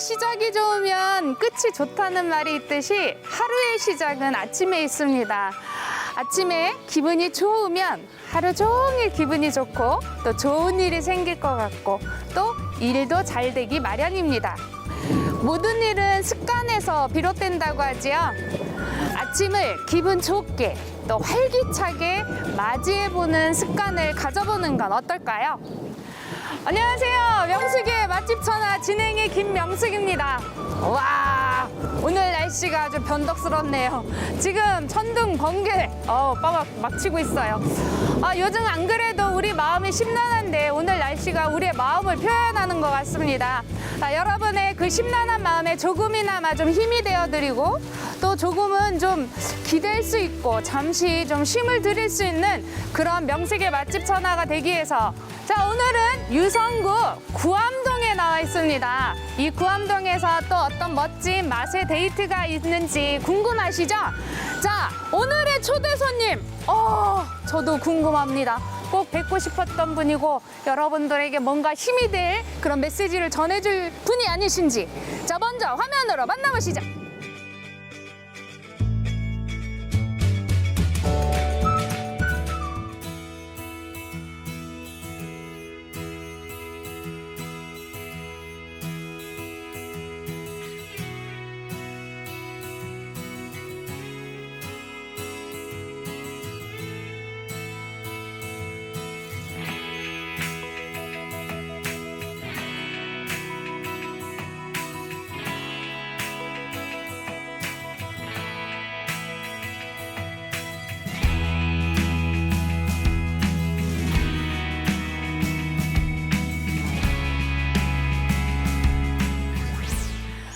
시작이 좋으면 끝이 좋다는 말이 있듯이 하루의 시작은 아침에 있습니다. 아침에 기분이 좋으면 하루 종일 기분이 좋고 또 좋은 일이 생길 것 같고 또 일도 잘 되기 마련입니다. 모든 일은 습관에서 비롯된다고 하지요. 아침을 기분 좋게 또 활기차게 맞이해보는 습관을 가져보는 건 어떨까요? 안녕하세요. 명숙의 맛집 천하 진행의 김명숙입니다. 와, 오늘 날씨가 아주 변덕스럽네요. 지금 천둥 번개 빠박 막 치고 있어요. 요즘 안 그래도 우리 마음이 심란한데 오늘 날씨가 우리의 마음을 표현하는 것 같습니다. 여러분의 그 심란한 마음에 조금이나마 좀 힘이 되어드리고 또 조금은 좀 기댈 수 있고 잠시 좀 쉼을 드릴 수 있는 그런 명색의 맛집 천하가 되기 위해서 자, 오늘은 유성구 구암동에 나와 있습니다. 이 구암동에서 또 어떤 멋진 맛의 데이트가 있는지 궁금하시죠? 자, 오늘의 초대 손님, 저도 궁금합니다. 꼭 뵙고 싶었던 분이고 여러분들에게 뭔가 힘이 될 그런 메시지를 전해줄 분이 아니신지 자, 먼저 화면으로 만나보시죠.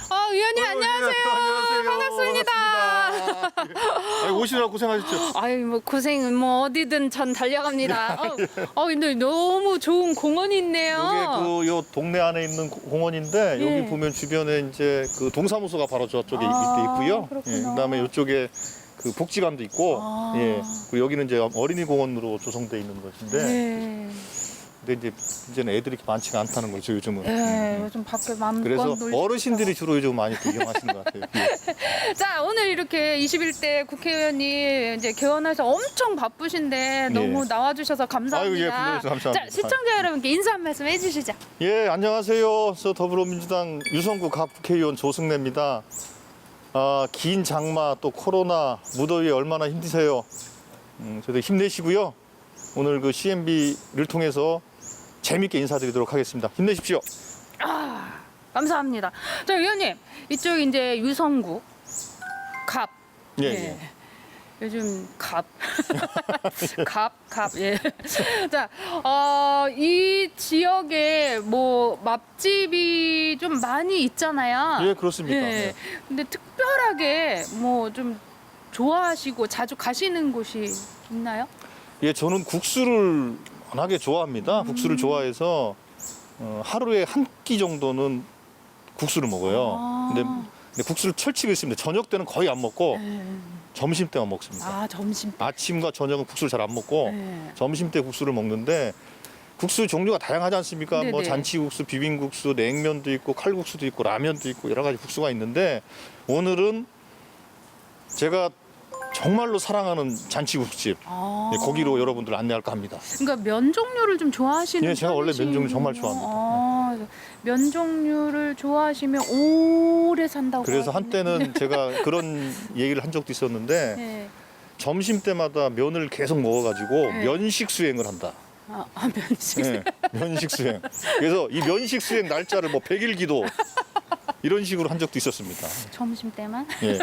의원님 안녕하세요. 반갑습니다. 오시느라 고생하셨죠? 아유, 뭐 고생은 뭐 어디든 전 달려갑니다. 근데 너무 좋은 공원이 있네요. 이게 요 동네 안에 있는 공원인데 예. 여기 보면 주변에 이제 그 동사무소가 바로 저쪽에 있고요. 그렇구나. 그다음에 이쪽에 그 복지관도 있고, 예. 그리고 여기는 이제 어린이 공원으로 조성돼 있는 것인데, 네. 근데 이제는 애들이 이렇게 많지가 않다는 거죠 요즘은. 네, 요즘 밖에 마음껏 그래서 놀고 어르신들이 주로 요즘 많이 구경하시는 것 같아요. 예. 자, 오늘 이렇게 21대 국회의원이 이제 개원해서 엄청 바쁘신데 너무 나와주셔서 감사합니다. 아유, 예, 불러주셔서 감사합니다. 자, 시청자 여러분께 인사 한 말씀 해주시죠. 예, 안녕하세요. 저 더불어민주당 유성구 갑 국회의원 조승래입니다. 긴 장마 또 코로나 무더위에 얼마나 힘드세요. 저도 힘내시고요. 오늘 그 CMB를 통해서 재밌게 인사드리도록 하겠습니다. 힘내십시오. 감사합니다. 자, 의원님 이쪽 이제 유성구 갑. 예, 예. 예. 요즘 갑. 갑. 예. 자, 이 지역에 뭐 맛집이 좀 많이 있잖아요. 예, 그렇습니다. 예. 예. 근데 특별하게 뭐 좀 좋아하시고 자주 가시는 곳이 있나요? 예, 저는 국수를 워낙에 좋아합니다. 국수를 좋아해서 하루에 한 끼 정도는 국수를 먹어요. 근데 국수를 철칙이 있습니다. 저녁 때는 거의 안 먹고 점심 때만 먹습니다. 점심 때. 아침과 저녁은 국수를 잘 안 먹고 네. 점심 때 국수를 먹는데 국수 종류가 다양하지 않습니까? 네네. 뭐 잔치국수, 비빔국수, 냉면도 있고 칼국수도 있고 라면도 있고 여러 가지 국수가 있는데 오늘은 제가 정말로 사랑하는 잔치국집 예, 거기로 여러분들 안내할까 합니다. 그러니까 면 종류를 좀 좋아하시는 예, 제가 원래 편이신- 면 종류 정말 좋아합니다. 면 종류를 좋아하시면 오래 산다고 그래서 하던데. 한때는 제가 그런 얘기를 한 적도 있었는데 네. 점심 때마다 면을 계속 먹어가지고 네. 면식 수행을 한다. 면식. 예, 면식 수행. 그래서 이 면식 수행 날짜를 뭐 100일 기도 이런 식으로 한 적도 있었습니다. 점심 때만. 예.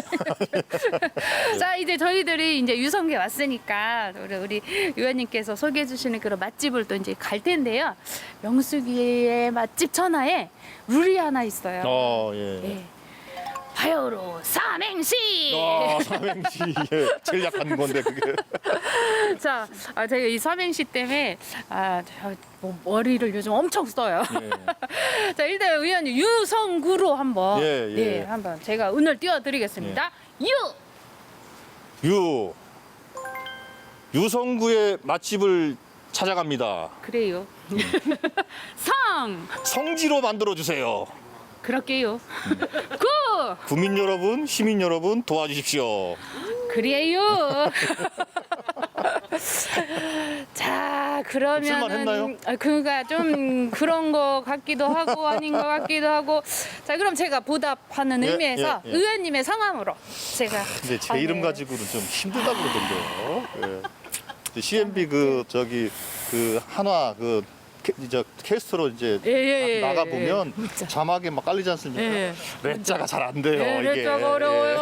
자, 이제 저희들이 이제 유성구에 왔으니까 우리 의원님께서 소개해 주시는 그런 맛집을 또 이제 갈 텐데요. 명숙이의 맛집 천하에 룰이 하나 있어요. 예. 예. 화요로 삼행시. 삼행시 예, 제일 약한 건데 그게. 자, 제가 이 삼행시 때문에 머리를 요즘 엄청 써요. 예. 자, 일단 의원님 유성구로 한번 예. 한번 제가 운을 띄워드리겠습니다. 유성구의 맛집을 찾아갑니다. 그래요. 성지로 성지로 만들어 주세요. 그럴게요. 고! 국민 여러분, 시민 여러분 도와주십시오. 그래요. 자, 쓸만했나요? 그러면은 그가 좀 그런 거 같기도 하고 아닌 거 같기도 하고. 자, 그럼 제가 보답하는 예, 의미에서 예, 예. 의원님의 성함으로 제가 근데 제 아, 이름 네. 가지고는 좀 힘들다 그러던데요. 예. CMB 그 한화 캐스트로 이제 예, 나가 보면 진짜. 자막에 막 깔리지 않습니까? 예. 레자가 잘 안 돼요. 네, 이게. 레자가 어려워요.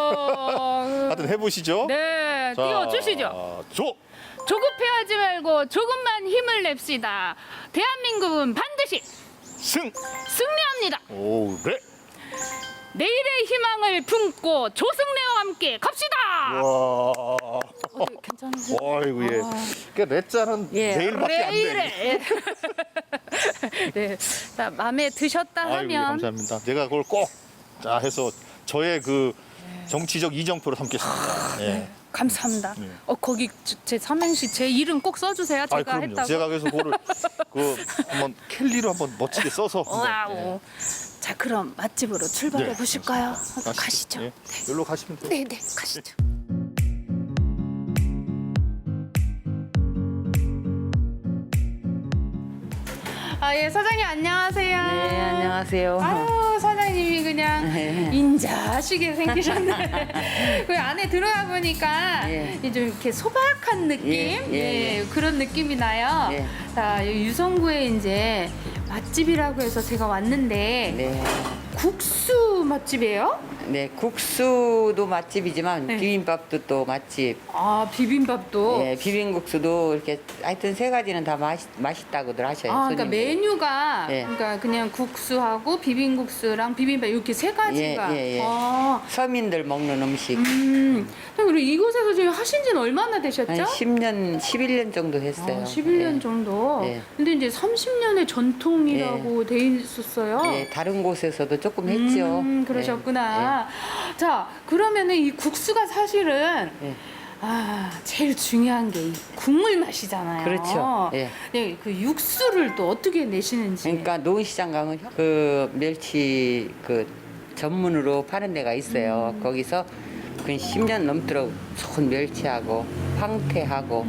하여튼 해보시죠. 네, 자, 띄워주시죠. 조. 조급해하지 말고 조금만 힘을 냅시다. 대한민국은 반드시 승. 승리합니다. 오, 네. 내일의 희망을 품고 조승래와 함께 갑시다. 와. 괜찮으세요? 어이구 예. 그 레자는 내일밖에 안 돼. 내일에. 네, 자, 마음에 드셨다 아이고 예, 하면 감사합니다. 제가 그걸 꼭 자 해서 저의 그 정치적 이정표로 삼겠습니다. 예. 감사합니다. 네. 거기 제 삼행시 제 이름 꼭 써주세요. 제가 그럼요. 했다고. 제가 그래서 그거를 그 한번 캘리로 한번 멋지게 써서 와우. 예. 자, 그럼 맛집으로 출발해 네, 보실까요? 가시죠. 예. 여기로 가시면 돼요. 네, 네, 가시죠. 아, 예, 사장님 안녕하세요. 네, 안녕하세요. 아유, 사장님이 그냥 네. 인자하시게 생기셨네. 그 안에 들어가 보니까 예. 좀 이렇게 소박한 느낌? 예. 그런 느낌이 나요. 예. 자, 여기 유성구에 이제 맛집이라고 해서 제가 왔는데 네, 국수 맛집이에요? 네 국수도 맛집이지만 네. 비빔밥도 또 맛집. 아, 비빔밥도. 네, 비빔국수도 이렇게 하여튼 세 가지는 다 맛있다고들 하셔요. 아, 그러니까 손님들이. 메뉴가 예. 그러니까 그냥 국수하고 비빔국수랑 비빔밥 이렇게 세 가지가. 예, 예, 예. 아, 서민들 먹는 음식. 그리고 이곳에서 지금 하신 지는 얼마나 되셨죠? 한 10년, 11년 정도 했어요. 11년 예. 정도. 예. 근데 이제 30년의 전통이라고 돼 있었어요. 예, 다른 곳에서도 조금 했죠. 그러셨구나. 자, 그러면은 이 국수가 사실은 예. 제일 중요한 게 이 국물 맛이잖아요. 그렇죠. 예. 네, 그 육수를 또 어떻게 내시는지. 그러니까 노은시장 가면 그 멸치 그 전문으로 파는 데가 있어요. 거기서 그 10년 넘도록 좋은 멸치하고 황태하고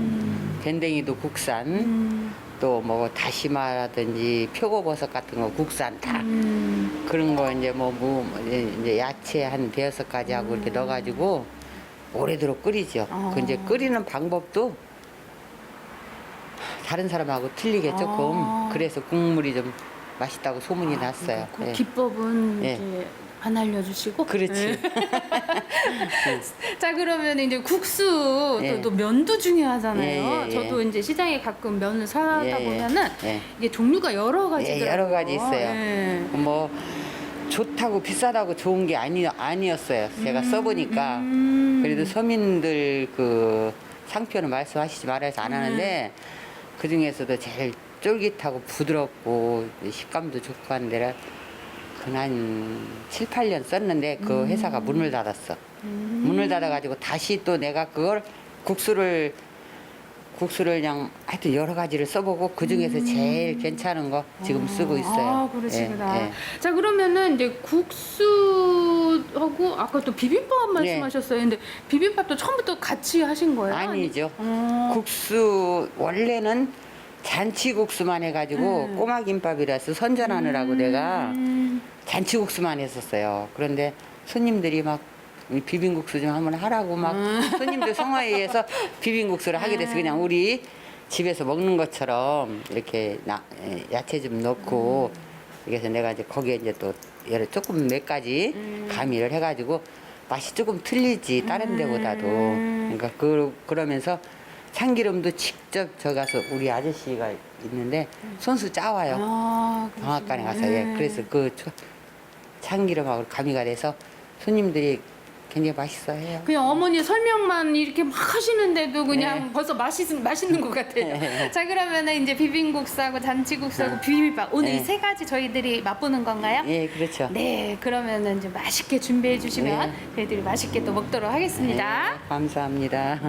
밴댕이도 국산 또 뭐 다시마라든지 표고버섯 같은 거 국산 다 그런 거 이제 이제 야채 한 대여섯 가지 하고 이렇게 넣어가지고 오래도록 끓이죠. 그 이제 끓이는 방법도 다른 사람하고 틀리게 조금 그래서 국물이 좀 맛있다고 소문이 났어요. 그 예. 기법은 예. 이제 안 알려주시고. 그렇지. 자, 그러면 이제 국수 예. 또 면도 중요하잖아요. 예, 예, 예. 저도 이제 시장에 가끔 면을 사다 예, 예. 보면은 예. 이게 종류가 여러 가지더라고요. 예, 여러 가지 있어요. 예. 뭐 좋다고 비싸다고 좋은 게 아니었어요. 제가 써보니까 그래도 서민들 그 상표는 말씀하시지 말아서 안 하는데 그 중에서도 제일 쫄깃하고 부드럽고 식감도 좋고 한 데를 한 7, 8년 썼는데 그 회사가 문을 닫았어. 문을 닫아가지고 다시 또 내가 그걸 국수를 그냥 하여튼 여러 가지를 써보고 그 중에서 제일 괜찮은 거 지금 쓰고 있어요. 아, 그러시구나. 예, 예. 자, 그러면은 이제 국수하고 아까 또 비빔밥 말씀하셨어요. 근데 비빔밥도 처음부터 같이 하신 거예요? 아니죠. 어. 국수 원래는 잔치국수만 해가지고 꼬마김밥이라서 선전하느라고 내가 잔치국수만 했었어요. 그런데 손님들이 막 비빔국수 좀 한번 하라고 막 손님들 성화에 의해서 비빔국수를 하게 돼서 그냥 우리 집에서 먹는 것처럼 이렇게 야채 좀 넣고 그래서 내가 이제 거기에 이제 또 여러 조금 몇 가지 가미를 해가지고 맛이 조금 틀리지 다른 데보다도 그러니까 그러면서 참기름도 직접 저 가서 우리 아저씨가 있는데 손수 짜와요. 방앗간에 가서 예. 그래서 그 참기름하고 가미가 돼서 손님들이 굉장히 맛있어해요. 그냥 어머니 설명만 이렇게 막 하시는데도 그냥 네. 벌써 맛있는 것 같아요. 자, 그러면은 이제 비빔국수하고 잔치국수하고 비빔밥 오늘 네. 이 세 가지 저희들이 맛보는 건가요? 예, 그렇죠. 네, 그러면은 이제 맛있게 준비해 주시면 네. 저희들이 맛있게 또 먹도록 하겠습니다. 네, 감사합니다.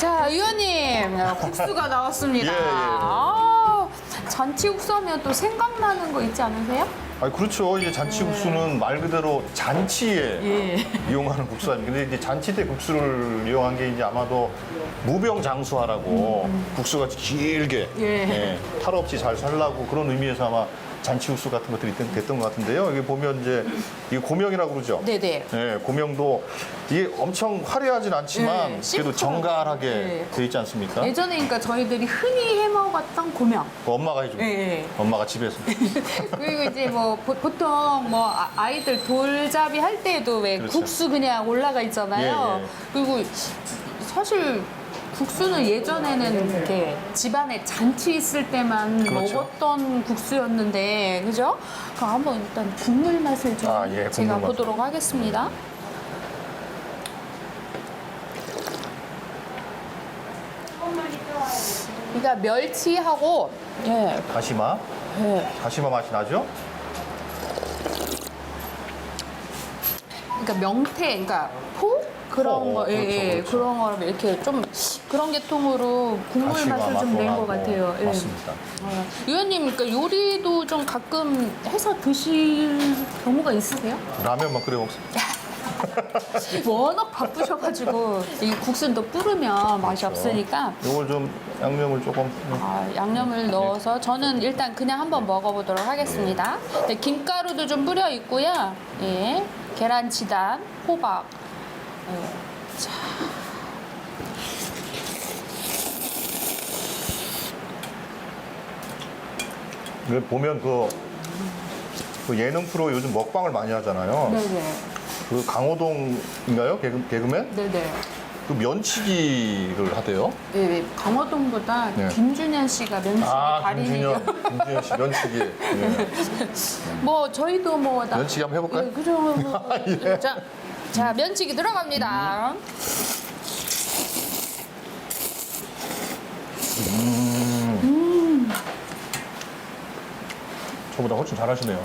자, 의원님, 국수가 나왔습니다. 예, 예. 아, 잔치국수 하면 또 생각나는 거 있지 않으세요? 아, 그렇죠. 이제 잔치국수는 말 그대로 잔치에 예. 이용하는 국수 아닙니까? 근데 이제 잔치 때 국수를 이용한 게 이제 아마도 무병장수하라고 국수가 길게 예. 탈 없이 잘 살라고 그런 의미에서 아마 잔치국수 같은 것들이 됐던 것 같은데요. 여기 보면 이제 이게 고명이라고 그러죠. 네네. 예, 고명도 이게 엄청 화려하진 않지만 네, 그래도 심플하게. 정갈하게 네. 돼 있지 않습니까? 예전에 그러니까 저희들이 흔히 해 먹었던 고명. 그 엄마가 해주고 예. 엄마가 집에서 그리고 이제 뭐 보통 뭐 아이들 돌잡이 할 때에도 왜 그렇죠. 국수 그냥 올라가 있잖아요. 예, 예. 그리고 사실 국수는 예전에는 이렇게 집안에 잔치 있을 때만 그렇죠. 먹었던 국수였는데, 그죠? 그럼 한번 일단 국물 맛을 좀 아, 예, 국물 제가 맛. 보도록 하겠습니다. 그러니까 멸치하고 예, 다시마 예. 다시마 맛이 나죠? 그러니까 명태, 그러니까 포 그런 거, 그렇죠, 그렇죠. 그런 거를 이렇게 좀 그런 계통으로 국물 다시마 맛을 좀 낸 맛도 것 나고. 같아요. 예. 맞습니다. 의원님, 그러니까 요리도 좀 가끔 해서 드실 경우가 있으세요? 라면만 끓여 먹습니다. 워낙 바쁘셔가지고 이 국수는 또 뿌르면 맛이 없으니까 이걸 좀 양념을 조금 양념을 넣어서 저는 일단 그냥 한번 먹어보도록 하겠습니다. 네, 김가루도 좀 뿌려 있고요. 예, 계란치단, 호박. 자. 보면 그 예능 프로 요즘 먹방을 많이 하잖아요. 네네. 그 강호동인가요? 개그맨? 네네. 그 면치기를 하대요. 네, 강호동보다 네. 김준현 씨가 면치기 달인이에요. 김준현 씨 면치기. 예. 뭐 저희도 뭐 면치기 한번 해볼까요? 예, 그죠. 뭐. 예. 자, 면치기 들어갑니다. 저보다 훨씬 잘하시네요.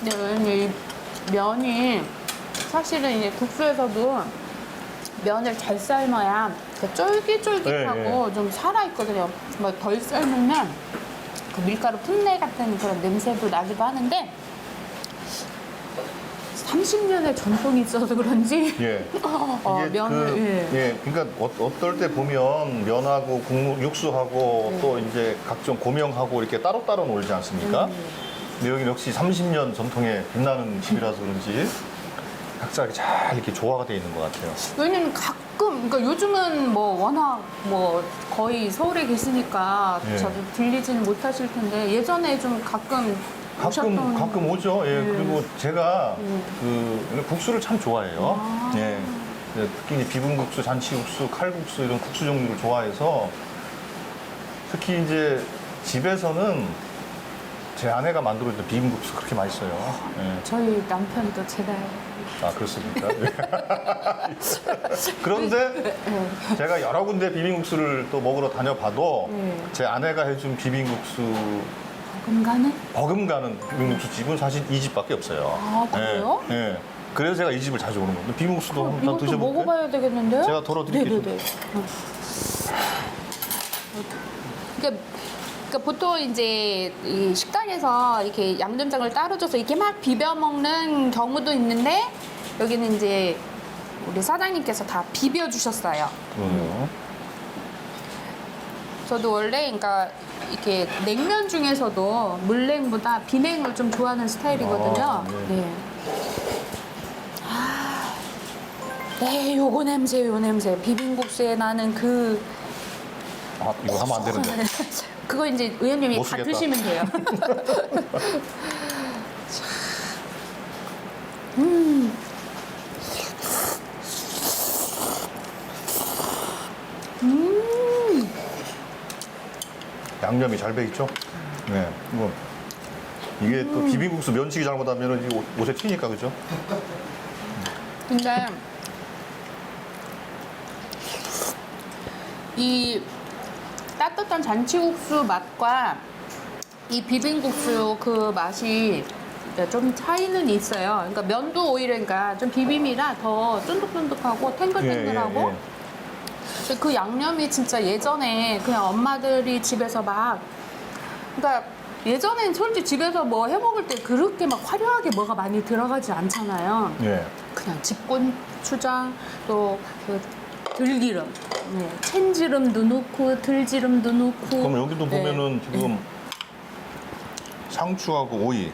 네, 이 면이 사실은 이제 국수에서도 면을 잘 삶아야 그 쫄깃쫄깃하고 네, 좀 살아있거든요. 뭐 덜 삶으면 그 밀가루 풋내 같은 그런 냄새도 나기도 하는데 30년의 전통이 있어서 그런지 예. 면을 그러니까 어떨 때 보면 면하고 국물, 육수하고 또 이제 각종 고명하고 이렇게 따로따로 놀지 않습니까? 근데 여기 역시 30년 전통의 빛나는 집이라서 그런지 각자 잘 이렇게 조화가 돼 있는 것 같아요. 왜냐면 가끔, 그러니까 요즘은 뭐 워낙 뭐 거의 서울에 계시니까 예. 자주 들리지는 못하실 텐데 예전에 좀 가끔 오셨던 가끔 오죠. 예. 그리고 제가 그 국수를 참 좋아해요. 예. 특히 이제 비빔국수, 잔치국수, 칼국수 이런 국수 종류를 좋아해서 특히 이제 집에서는 제 아내가 만들어준 비빔국수 그렇게 맛있어요. 예. 저희 남편도 제가 아, 그렇습니까? 예. 그런데 제가 여러 군데 비빔국수를 또 먹으러 다녀봐도 제 아내가 해준 비빔국수 건강은 버금가는 비빔국수 집은 사실 이 집밖에 없어요. 아, 그래요? 예, 예. 그래서 제가 이 집을 자주 오는 겁니다. 비빔국수도 한번 이것도 드셔볼게요. 먹어봐야 되겠는데요? 제가 덜어드릴게요. 네네네. 그러니까 보통 이제 이 식당에서 이렇게 양념장을 따로 줘서 이렇게 막 비벼 먹는 경우도 있는데 여기는 이제 우리 사장님께서 다 비벼 주셨어요. 그러네요. 저도 원래 그러니까 이렇게 냉면 중에서도 물냉보다 비냉을 좀 좋아하는 스타일이거든요. 아, 네. 네. 아, 네, 요거 냄새, 요 냄새. 비빔국수에 나는 그 아, 이거 하면 안 되는데. 그거 이제 의원님이 못 다 쓰겠다. 드시면 돼요. 양념이 잘 배 있죠? 네. 이게 또 비빔국수 면치기 잘못하면 이게 옷에 튀니까, 그죠? 근데 이 따뜻한 잔치국수 맛과 이 비빔국수 그 맛이 좀 차이는 있어요. 그러니까 면도 오히려 그러니까 좀 비빔이라 더 쫀득쫀득하고 탱글탱글하고 예, 예, 예. 그 양념이 진짜 예전에 그냥 엄마들이 집에서 막, 그러니까 예전엔 솔직히 집에서 뭐 해 먹을 때 그렇게 막 화려하게 뭐가 많이 들어가지 않잖아요. 예. 그냥 집고추장 또 그 들기름, 네, 참기름도 넣고 들기름도 넣고. 그럼 여기도 네. 보면은 지금 상추하고 오이,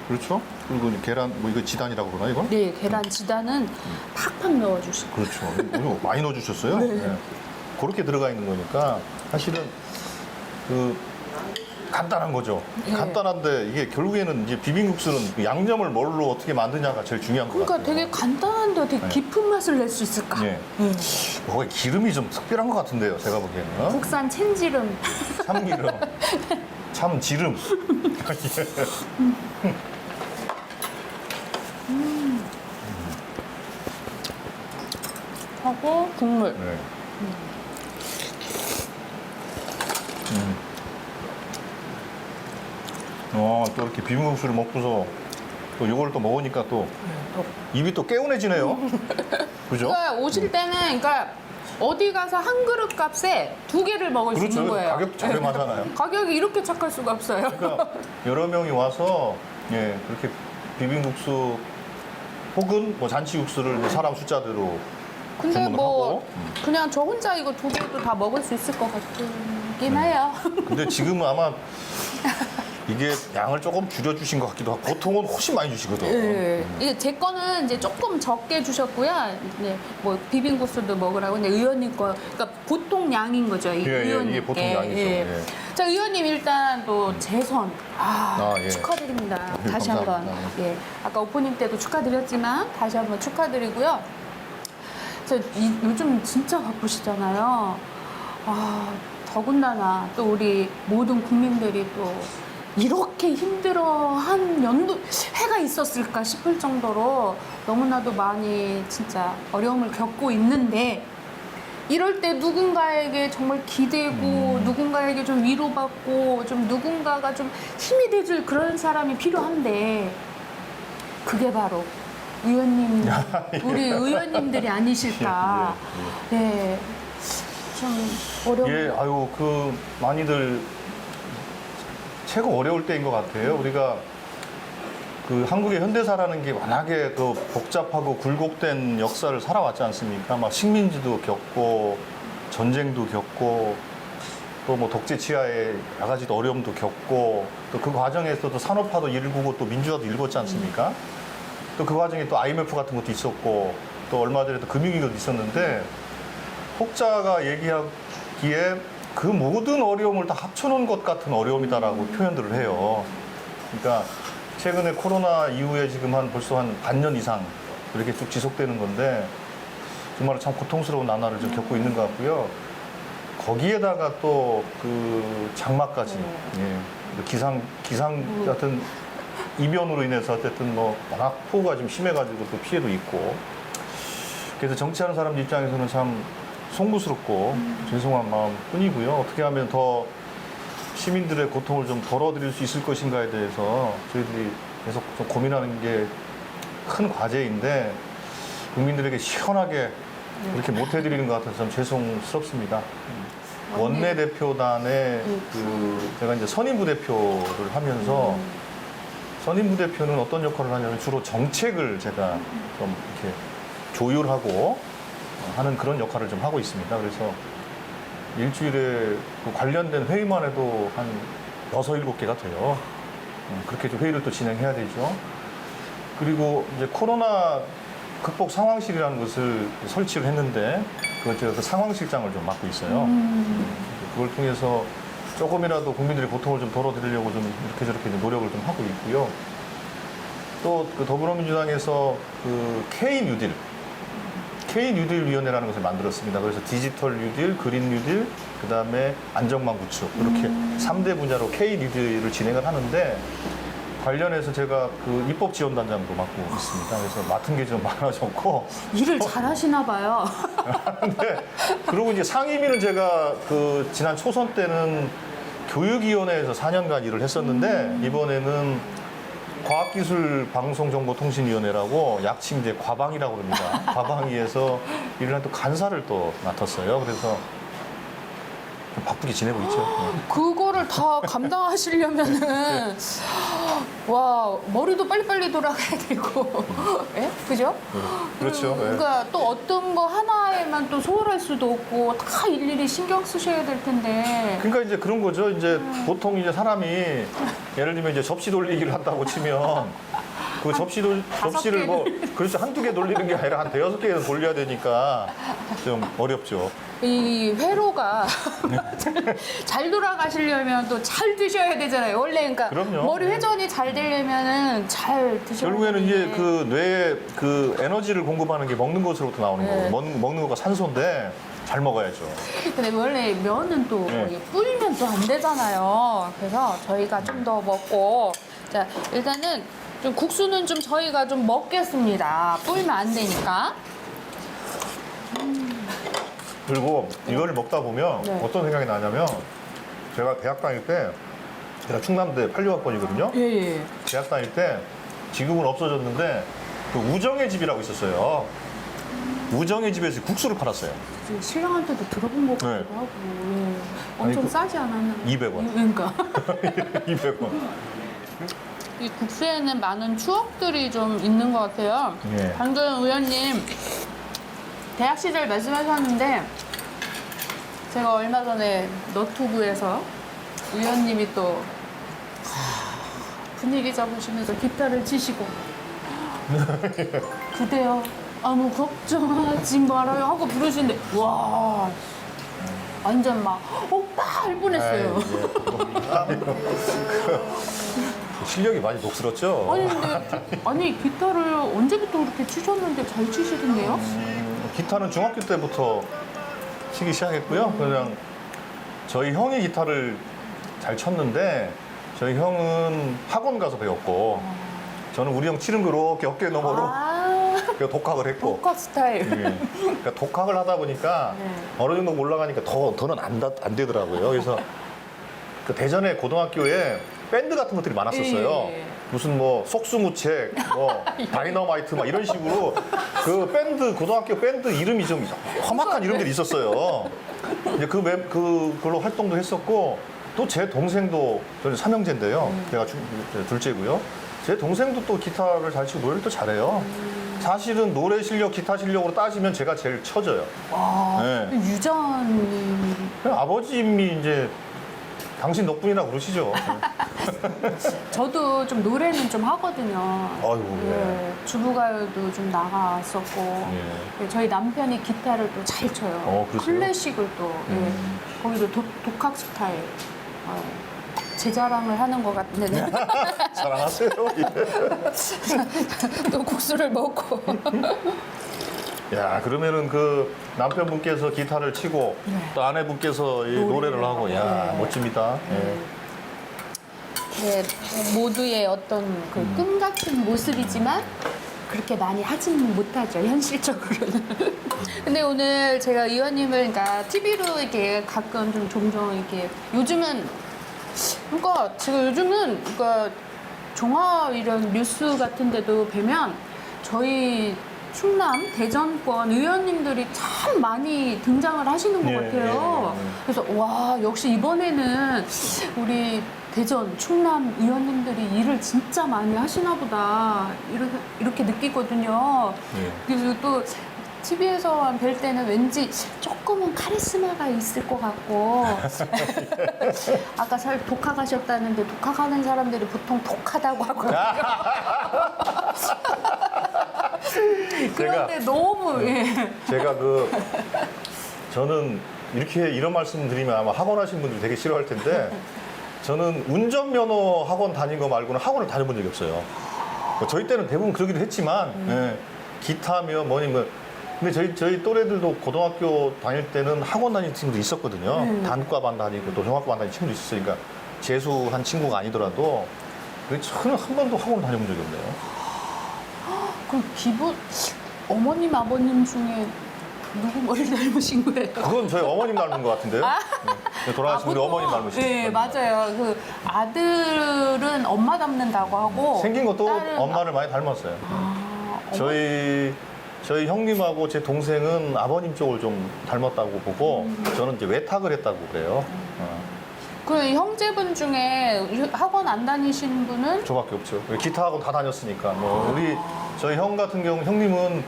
그렇죠? 그리고 이 계란, 뭐 이거 지단이라고 그러나 이건? 네, 계란 지단은 팍팍 넣어주시고. 그렇죠. 이거 많이 넣어주셨어요? 네. 그렇게 들어가 있는 거니까 사실은 그 간단한 거죠. 네. 간단한데 이게 결국에는 이제 비빔국수는 그 양념을 뭘로 어떻게 만드냐가 제일 중요한 것 그러니까 같아요. 되게 간단한데 되게 네. 깊은 맛을 낼 수 있을까? 예. 네. 거기 기름이 좀 특별한 것 같은데요, 제가 보기에는. 국산 참기름. 참기름, 참지름. 하고 국물. 네. 또 이렇게 비빔국수를 먹고서 또 이걸 또 먹으니까 또 입이 또 개운해지네요. 그죠? 그러니까 오실 때는 그러니까 어디 가서 한 그릇 값에 두 개를 먹을 수 그렇죠. 있는 거예요. 가격도 저렴하잖아요. 가격이 이렇게 착할 수가 없어요. 그러니까 여러 명이 와서 예, 그렇게 비빔국수 혹은 뭐 잔치국수를 이제 사람 숫자대로 근데 주문을 뭐 하고. 그냥 저 혼자 이거 두 개도 다 먹을 수 있을 것 같긴 해요. 근데 지금은 아마 이게 양을 조금 줄여주신 것 같기도 하고 보통은 훨씬 많이 주시거든. 네. 이게 제 거는 이제 조금 적게 주셨고요. 이제 뭐 비빔국수도 먹으라고. 근데 의원님 거, 그러니까 보통 양인 거죠. 이 예, 예, 의원님께. 이게 보통 양이죠. 예. 자, 의원님 일단 또 재선 예. 축하드립니다. 예, 다시 한번. 감사합니다. 예. 아까 오프닝 때도 축하드렸지만 다시 한번 축하드리고요. 요즘 진짜 바쁘시잖아요. 더군다나 또 우리 모든 국민들이 또 이렇게 힘들어한 해가 있었을까 싶을 정도로 너무나도 많이 진짜 어려움을 겪고 있는데 이럴 때 누군가에게 정말 기대고 누군가에게 좀 위로받고 좀 누군가가 좀 힘이 돼줄 그런 사람이 필요한데 그게 바로 의원님, 우리 의원님들이 아니실까. 네. 좀 어려운. 예, 아유, 그 많이들 최고 어려울 때인 것 같아요. 우리가 그 한국의 현대사라는 게 워낙에 그 복잡하고 굴곡된 역사를 살아왔지 않습니까? 막 식민지도 겪고 전쟁도 겪고 또 뭐 독재 치하의 여러 가지 어려움도 겪고 또 그 과정에서도 산업화도 일구고 또 민주화도 일궜지 않습니까? 또 그 과정에 또 IMF 같은 것도 있었고 또 얼마 전에 또 금융위기도 있었는데 혹자가 얘기하기에 그 모든 어려움을 다 합쳐놓은 것 같은 어려움이다라고 표현들을 해요. 그러니까 최근에 코로나 이후에 지금 벌써 한 반년 이상 이렇게 쭉 지속되는 건데 정말 참 고통스러운 나날을 좀 겪고 있는 것 같고요. 거기에다가 또 그 장마까지 기상 같은 이변으로 인해서 어쨌든 뭐 워낙 폭우가 좀 심해가지고 또 피해도 있고 그래서 정치하는 사람 입장에서는 참 송구스럽고 죄송한 마음뿐이고요. 어떻게 하면 더 시민들의 고통을 좀 덜어드릴 수 있을 것인가에 대해서 저희들이 계속 좀 고민하는 게 큰 과제인데 국민들에게 시원하게 이렇게 못 해드리는 것 같아서 좀 죄송스럽습니다. 원내대표단의 제가 이제 선임부대표를 하면서 선임부대표는 어떤 역할을 하냐면 주로 정책을 제가 좀 이렇게 조율하고 하는 그런 역할을 좀 하고 있습니다. 그래서 일주일에 그 관련된 회의만 해도 한 6, 7개가 돼요. 그렇게 좀 회의를 또 진행해야 되죠. 그리고 이제 코로나 극복 상황실이라는 것을 설치를 했는데 제가 그 상황실장을 좀 맡고 있어요. 그걸 통해서 조금이라도 국민들의 고통을 좀 덜어드리려고 좀 이렇게 저렇게 노력을 좀 하고 있고요. 또 그 더불어민주당에서 그 K-뉴딜 위원회라는 것을 만들었습니다. 그래서 디지털 뉴딜, 그린 뉴딜, 그 다음에 안정망 구축 이렇게 3대 분야로 K-뉴딜을 진행을 하는데 관련해서 제가 그 입법지원단장도 맡고 있습니다. 그래서 맡은 게 좀 많아졌고 일을 잘하시나 봐요. 근데 그리고 이제 상임위는 제가 그 지난 초선 때는 교육위원회에서 4년간 일을 했었는데 이번에는 과학기술방송정보통신위원회라고 약칭 이제 과방이라고 합니다. 과방위에서 일을 한 또 간사를 또 맡았어요. 그래서 좀 바쁘게 지내고 있죠. 네. 그거를 다 감당하시려면은 와 머리도 빨리빨리 돌아가야 되고, 예? 그죠? 그렇죠. 네. 그러니까 또 어떤 거 하나에만 또 소홀할 수도 없고 다 일일이 신경 쓰셔야 될 텐데. 그러니까 이제 그런 거죠. 이제 보통 이제 사람이 예를 들면 이제 접시 돌리기를 한다고 치면 그 접시를 뭐 그렇죠. 한두 개 돌리는 게 아니라 한 대여섯 개 돌려야 되니까 좀 어렵죠. 이 회로가 잘 돌아가시려면 또 잘 드셔야 되잖아요. 원래 그러니까 그럼요. 머리 회전이 잘 되려면은 잘 드셔야 결국에는 이제 되는데. 그 뇌에 그 에너지를 공급하는 게 먹는 것으로부터 나오는 네. 거고 먹는 거가 산소인데 잘 먹어야죠. 근데 원래 면은 또 네. 불면 또 안 되잖아요. 그래서 저희가 좀 더 먹고, 자 일단은 좀 국수는 좀 저희가 좀 먹겠습니다. 불면 안 되니까. 그리고 이거를 먹다 보면 네. 어떤 생각이 나냐면 제가 대학 다닐 때 제가 충남대 86학번이거든요. 예. 대학 다닐 때 지금은 없어졌는데 그 우정의 집이라고 있었어요. 우정의 집에서 국수를 팔았어요. 신랑한테도 들어본 것 같기도 네. 하고. 예. 엄청 아니, 싸지 않았나? 200원. 그러니까. 200원. 이 국수에는 많은 추억들이 좀 있는 것 같아요. 예. 방금 의원님 대학 시절 말씀하셨는데 제가 얼마 전에 너튜브에서 의원님이 또 분위기 잡으시면서 기타를 치시고 그대여 아무 걱정하지 말아요 하고 부르시는데 와 완전 막 오빠 할 뻔했어요. 실력이 많이 녹슬었죠. 아니 근데 아니 기타를 언제부터 그렇게 치셨는데 잘 치시던데요? 기타는 중학교 때부터 치기 시작했고요. 그냥 저희 형이 기타를 잘 쳤는데 저희 형은 학원 가서 배웠고 저는 우리 형 치는 거 이렇게 어깨 너머로 아 그래서 독학을 했고 독학 스타일. 예. 그러니까 독학을 하다 보니까 네. 어느 정도 올라가니까 더는 안 되더라고요. 그래서 그 대전에 고등학교에 밴드 같은 것들이 많았었어요. 예. 무슨 뭐 속수무책, 뭐 다이너마이트 막 이런 식으로 그 밴드 고등학교 밴드 이름이 좀 험악한 이름들이 있었어요. 이제 그걸로 활동도 했었고 또 제 동생도 저는 삼형제인데요. 제가 둘째고요. 제 동생도 또 기타를 잘 치고 노래를 또 잘해요. 사실은 노래 실력, 기타 실력으로 따지면 제가 제일 처져요. 와 네. 유전이 그냥 아버님이 이제 당신 덕분이라 그러시죠. 저도 좀 노래는 좀 하거든요. 아이고, 예. 주부가요도 좀 나갔었고 예. 저희 남편이 기타를 또 잘 쳐요. 그러세요? 클래식을 또 거기도 독학 스타일. 제 자랑을 하는 것 같은데 사랑하세요. 예. 또 국수를 먹고 야, 그러면은 그 남편분께서 기타를 치고 또 아내분께서 이 노래를 하고, 야, 멋집니다. 예. 네, 모두의 어떤 그 꿈 같은 모습이지만 그렇게 많이 하지는 못하죠, 현실적으로는. 근데 오늘 제가 의원님을 그러니까 TV로 이렇게 가끔 좀 종종 이렇게 요즘은 그러니까 제가 요즘은 그러니까 종합 이런 뉴스 같은 데도 뵈면 저희 충남 대전권 의원님들이 참 많이 등장을 하시는 것 예, 같아요. 예, 예. 그래서 와 역시 이번에는 우리 대전 충남 의원님들이 일을 진짜 많이 하시나 보다 이렇게 느끼거든요. 예. 그래서 또 TV에서만 뵐 때는 왠지 조금은 카리스마가 있을 것 같고 아까 독학하셨다는데 독학하는 사람들이 보통 독하다고 하거든요. 그런데 너무 제가 저는 이런 말씀 드리면 아마 학원 하신 분들 되게 싫어할 텐데 저는 운전면허 학원 다닌 거 말고는 학원을 다녀본 적이 없어요. 저희 때는 대부분 그러기도 했지만 예, 기타며 뭐니 뭐 근데 저희 또래들도 고등학교 다닐 때는 학원 다니는 친구도 있었거든요. 단과반 다니고 또 종합반 다니는 친구도 있었으니까 재수한 친구가 아니더라도 저는 한 번도 학원 다녀본 적이 없네요. 그럼 기본 어머님 아버님 중에 누구 머리 닮으신 거예요? 그건 저희 어머님 닮은 것 같은데요. 돌아가신 우리 보통, 어머니 닮으시죠? 네, 맞아요. 그 아들은 엄마 닮는다고 하고 생긴 것도 딸은 엄마를 많이 닮았어요. 아, 저희 형님하고 제 동생은 아버님 쪽을 좀 닮았다고 보고 저는 이제 외탁을 했다고 그래요. 그 형제분 중에 학원 안 다니신 분은 저밖에 없죠. 기타 학원 다 다녔으니까. 뭐 우리 저희 형 같은 경우 형님은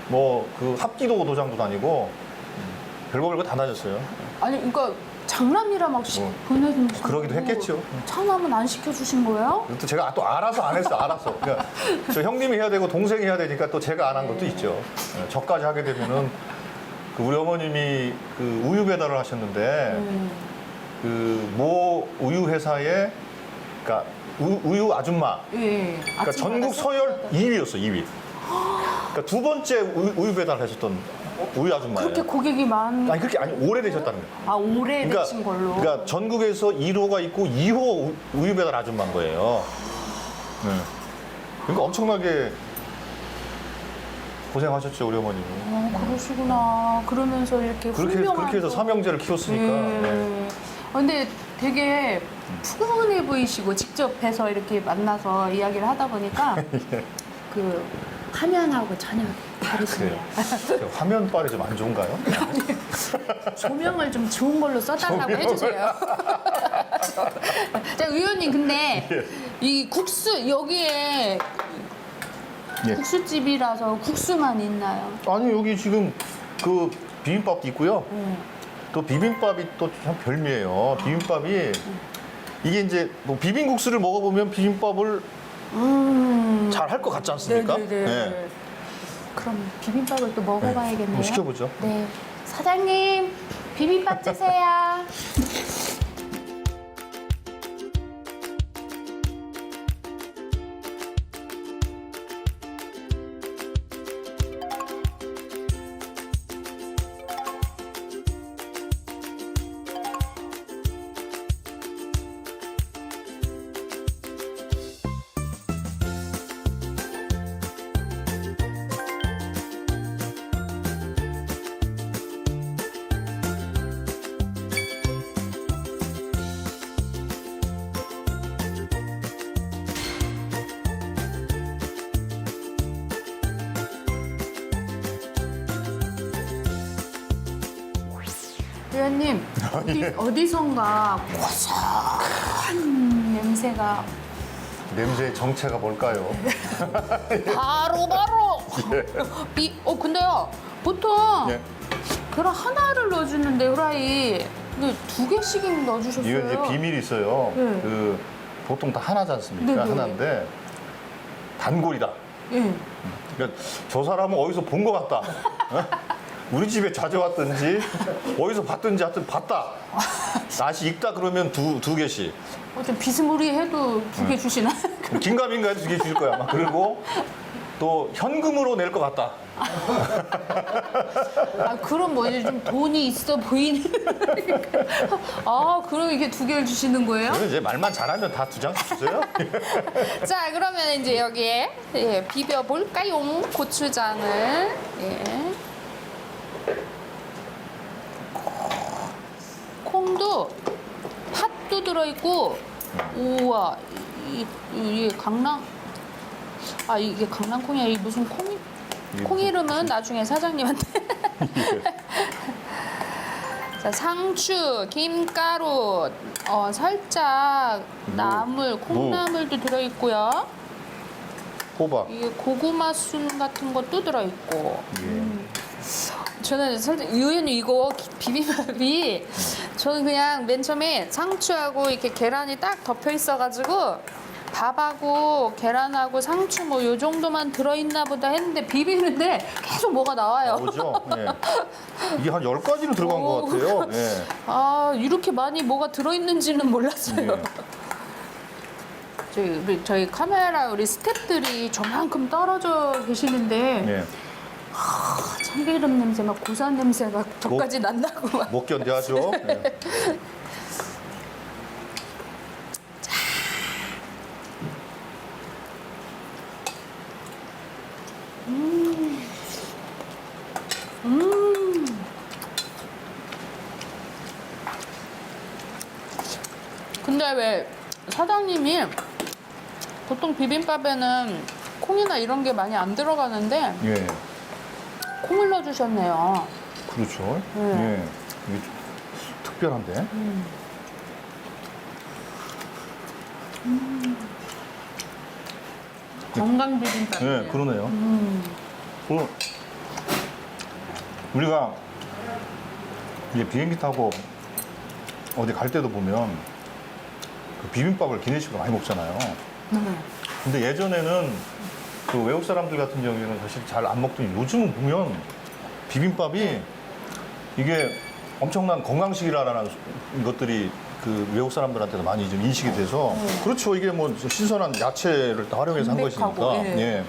뭐 그 합기도 도장도 다니고 별거 다 다녔어요. 아니 그러니까 장남이라 막 보내주는 그러기도 했겠죠. 차남은 안 시켜주신 거예요? 또 제가 또 알아서 안 했어, 알았어. 그러니까 저 형님이 해야 되고 동생이 해야 되니까 또 제가 안 한 것도 있죠. 저까지 하게 되면은 그 우리 어머님이 그 우유 배달을 하셨는데 그 모 우유 회사에 그러니까 우유 아줌마. 예. 그러니까 전국 서열 2위였어, 2위. 그러니까 두 번째 우유 배달 하셨던 우유 아줌마예요. 그렇게 고객이 많. 아니 그렇게 아니 오래되셨다는 거예요. 아 오래되신 걸로. 그러니까 전국에서 1호가 있고 2호 우유 배달 아줌마인 거예요. 네. 그러니까 엄청나게 고생하셨죠 우리 어머님이. 그러시구나. 그러면서 이렇게 그렇게 해서 삼형제를 키웠으니까. 네. 근데 되게 푸근해 보이시고 직접 뵈서 이렇게 만나서 이야기를 하다 보니까 예. 그 화면하고 전혀 다르시네요. 그래요. 화면빨이 좀 안 좋은가요? 조명을 좀 좋은 걸로 써달라고 해주세요. 자, 의원님 근데 예. 이 국수 여기에 예. 국수집이라서 국수만 있나요? 아니 여기 지금 그 비빔밥도 있고요. 또 비빔밥이 또 참 별미예요. 비빔밥이 이게 이제 뭐 비빔국수를 먹어보면 비빔밥을 잘 할 것 같지 않습니까? 네네네. 네. 그럼 비빔밥을 또 먹어봐야겠네요. 한번 시켜보죠. 네. 사장님, 비빔밥 주세요. 의원님, 어디선가 고소한 냄새가 냄새의 정체가 뭘까요? 바로 근데요 보통 예. 계란 하나를 넣어주는데 후라이 근데 2개씩 넣어주셨어요. 이건 이제 비밀이 있어요. 네. 그 보통 다 하나지 않습니까? 네네. 하나인데 단골이다. 예. 그러니까 저 사람은 어디서 본 것 같다. 어? 우리 집에 자주 왔든지 어디서 봤든지 하여튼 봤다. 다시 익다 그러면 두 개씩. 좀 비스무리해도 2개 주시나? 긴가민가 해서 2개 주실 거야. 아마. 그리고 또 현금으로 낼 것 같다. 아, 그럼 뭐지? 좀 돈이 있어 보이는. 아, 그럼 이게 2개를 주시는 거예요? 그러면 이제 말만 잘하면 다 2장씩 주세요. 자, 그러면 이제 여기에 비벼볼까요? 고추장을. 예. 콩도 팥도 들어있고, 우와, 이게 이게 강낭콩이야. 이 무슨 콩 이름은 나중에 사장님한테. 자, 상추, 김가루, 살짝 나물, 콩나물도 들어있고요. 호박. 이게 고구마 순 같은 것도 들어있고. 예. 저는 의원님 이거 비빔밥이 저는 그냥 맨 처음에 상추하고 이렇게 계란이 딱 덮여 있어가지고 밥하고 계란하고 상추 뭐 요 정도만 들어있나 보다 했는데 비비는데 계속 뭐가 나와요. 나오죠? 예. 이게 한 10가지는 들어간 것 같아요. 예. 아, 이렇게 많이 뭐가 들어있는지는 몰랐어요. 예. 저희 카메라 우리 스태프들이 저만큼 떨어져 계시는데 예. 참기름 냄새 막 고소한 냄새가 저까지 난다고 막. 못 견뎌하죠. 예. 근데 왜 사장님이 보통 비빔밥에는 콩이나 이런 게 많이 안 들어가는데 예. 콩을 넣어주셨네요. 그렇죠. 네. 예. 이게 좀 특별한데. 건강 비빔밥. 예, 그러네요. 그 우리가 이제 비행기 타고 어디 갈 때도 보면 그 비빔밥을 기내식으로 많이 먹잖아요. 네. 근데 예전에는 그 외국 사람들 같은 경우에는 사실 잘 안 먹더니 요즘은 보면 비빔밥이 이게 엄청난 건강식이라는 것들이 그 외국 사람들한테도 많이 좀 인식이 돼서 그렇죠. 이게 뭐 신선한 야채를 다 활용해서 한 담백하고, 것이니까 예. 예.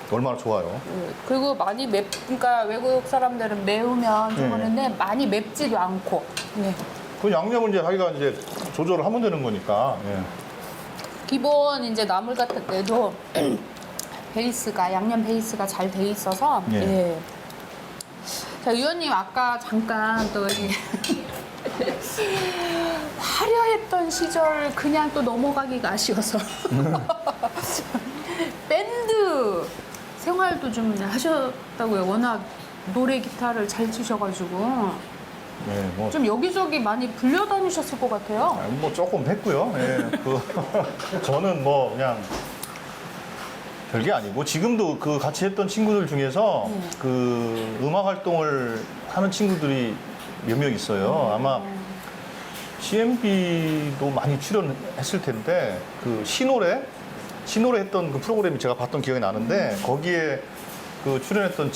얼마나 좋아요. 그리고 많이 그러니까 외국 사람들은 매우면 좀 네. 그런데 많이 맵지도 않고. 네. 그 양념을 이제 자기가 이제 조절을 하면 되는 거니까. 예. 기본 이제 나물 같은 때도 베이스가 양념 베이스가 잘 돼 있어서. 예. 예. 자, 의원님 아까 잠깐 또 이 화려했던 시절 그냥 또 넘어가기가 아쉬워서 밴드 생활도 좀 하셨다고요. 워낙 노래 기타를 잘 치셔가지고 예, 뭐, 좀 여기저기 많이 불려다니셨을 것 같아요. 뭐 조금 했고요. 예. 저는 뭐 그냥 별게 아니고 지금도 그 같이 했던 친구들 중에서 그 음악 활동을 하는 친구들이 몇 명 있어요. 아마 CMB도 많이 출연했을 텐데 그 신노래 했던 그 프로그램이 제가 봤던 기억이 나는데 거기에 그 출연했던